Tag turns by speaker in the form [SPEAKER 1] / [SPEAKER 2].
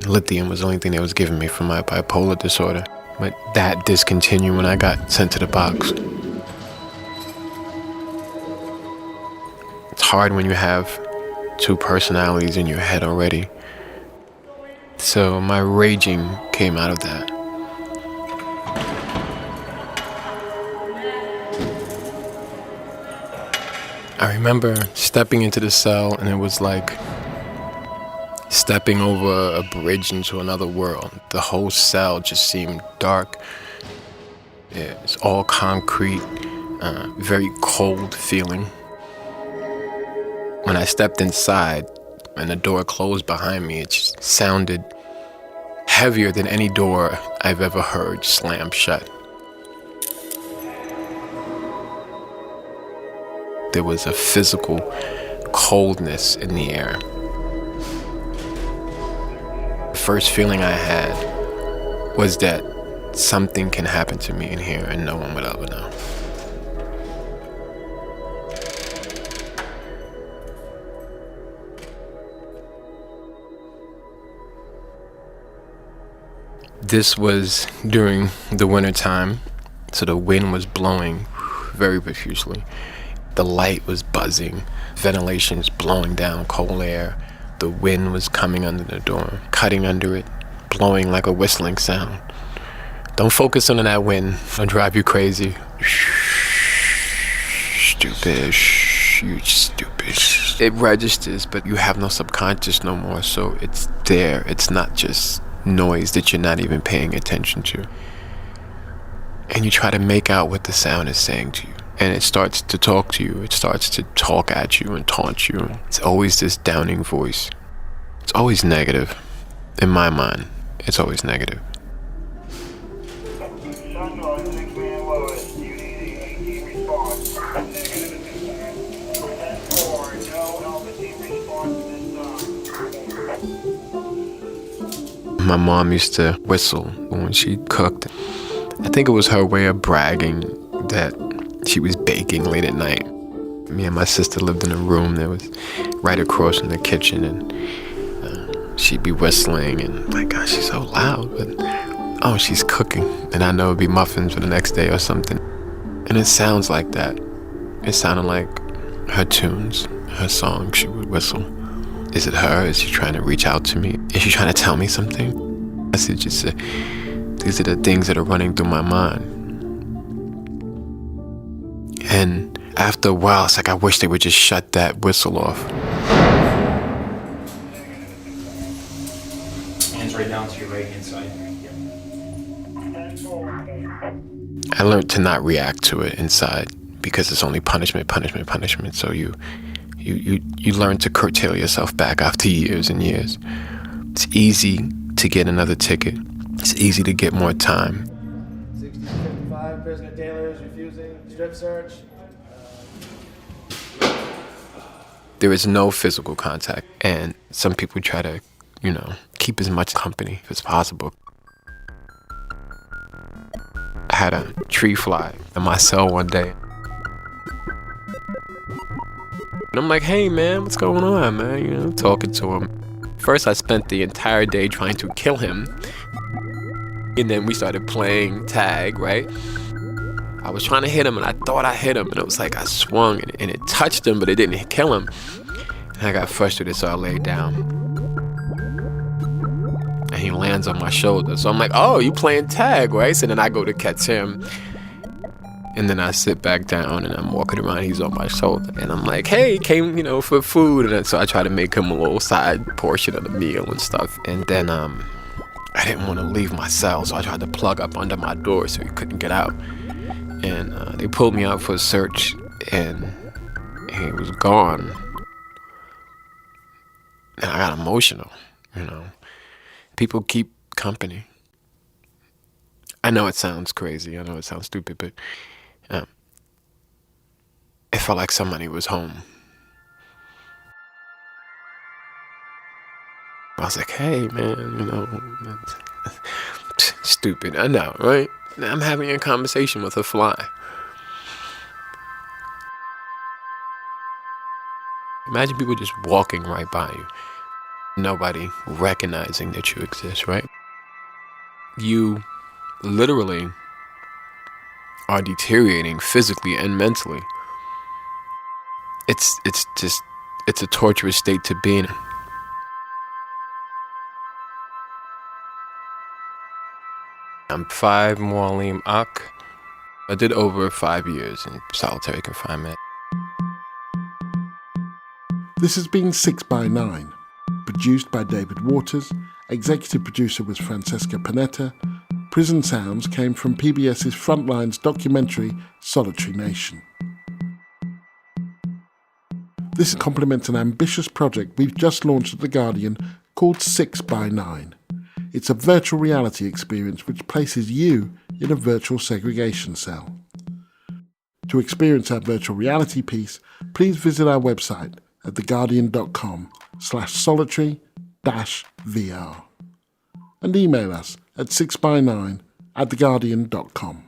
[SPEAKER 1] Lithium was the only thing they was giving me for my bipolar disorder. But that discontinued when I got sent to the box. It's hard when you have two personalities in your head already. So my raging came out of that. I remember stepping into the cell, and it was like stepping over a bridge into another world. The whole cell just seemed dark. It's all concrete, very cold feeling. When I stepped inside and the door closed behind me, it just sounded heavier than any door I've ever heard slam shut. There was a physical coldness in the air. The first feeling I had was that something can happen to me in here and no one would ever know. This was during the winter time, so the wind was blowing very profusely. The light was buzzing, ventilation's blowing down cold air. The wind was coming under the door, cutting under it, blowing like a whistling sound. Don't focus on that wind, it'll drive you crazy. Stupid, you stupid. It registers, but you have no subconscious no more, so it's there. It's not just noise that you're not even paying attention to. And you try to make out what the sound is saying to you. And it starts to talk to you. It starts to talk at you and taunt you. It's always this downing voice. It's always negative. In my mind, it's always negative. My mom used to whistle when she cooked. I think it was her way of bragging that she was baking late at night. Me and my sister lived in a room that was right across from the kitchen, and she'd be whistling, and my gosh, she's so loud, but oh, she's cooking, and I know it'd be muffins for the next day or something. And it sounds like that. It sounded like her tunes, her songs she would whistle. Is it her? Is she trying to reach out to me? Is she trying to tell me something? These are the things that are running through my mind. And after a while, it's like I wish they would just shut that whistle off.
[SPEAKER 2] Hands right down to your right hand side.
[SPEAKER 1] I learned to not react to it inside because it's only punishment. So you learn to curtail yourself back after years and years. It's easy to get another ticket. It's easy to get more time.
[SPEAKER 3] 60-55, Prisoner Taylor is refusing strip search.
[SPEAKER 1] There is no physical contact, and some people try to, keep as much company as possible. I had a tree fly in my cell one day. And I'm like, hey man, what's going on, man? Talking to him. First I spent the entire day trying to kill him. And then we started playing tag, right? I was trying to hit him, and I thought I hit him, and it was like I swung, and it touched him, but it didn't kill him. And I got frustrated, so I laid down. And he lands on my shoulder. So I'm like, oh, you playing tag, right? So then I go to catch him. And then I sit back down, and I'm walking around, he's on my shoulder. And I'm like, hey, came, for food. And then, so I try to make him a little side portion of the meal and stuff. And then I didn't want to leave my cell, so I tried to plug up under my door so he couldn't get out. And they pulled me out for a search, and he was gone. And I got emotional, People keep company. I know it sounds crazy. I know it sounds stupid, but it felt like somebody was home. I was like, hey, man, stupid. I know, right? I'm having a conversation with a fly. Imagine people just walking right by you. nobody recognizing that you exist, right? You literally are deteriorating physically and mentally. It's a torturous state to be in. I'm 5 Mualimm-ak. I did over 5 years in solitary confinement.
[SPEAKER 4] This has been 6 by 9, produced by David Waters, executive producer was Francesca Panetta. Prison sounds came from PBS's Frontlines documentary Solitary Nation. This complements an ambitious project we've just launched at The Guardian called 6 by 9. It's a virtual reality experience which places you in a virtual segregation cell. To experience our virtual reality piece, please visit our website at theguardian.com/solitary-VR and email us at 6by9@theguardian.com.